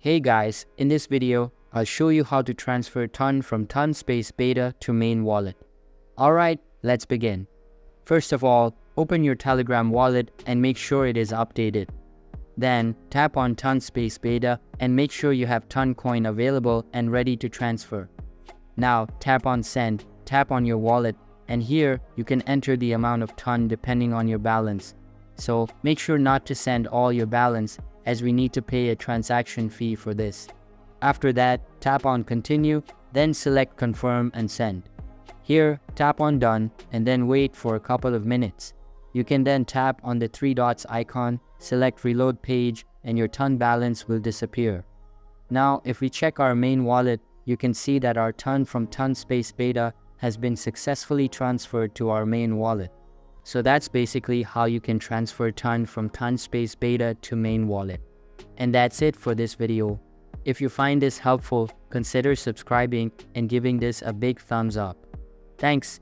Hey guys, in this video, I'll show you how to transfer ton from ton space beta to main wallet. Alright, let's begin. First of all, open your Telegram wallet and make sure it is updated. Then, tap on ton space beta and make sure you have ton coin available and ready to transfer. Now, tap on send, tap on your wallet, and here you can enter the amount of ton depending on your balance. So, make sure not to send all your balance as we need to pay a transaction fee for this. After that, tap on continue, then select confirm and send. Here, tap on done and then wait for a couple of minutes. You can then tap on the three dots icon, select reload page, and your ton balance will disappear. Now, if we check our main wallet, you can see that our ton from ton space beta has been successfully transferred to our main wallet. So that's basically how you can transfer ton from ton space beta to main wallet. And that's it for this video. If you find this helpful, consider subscribing and giving this a big thumbs up. Thanks.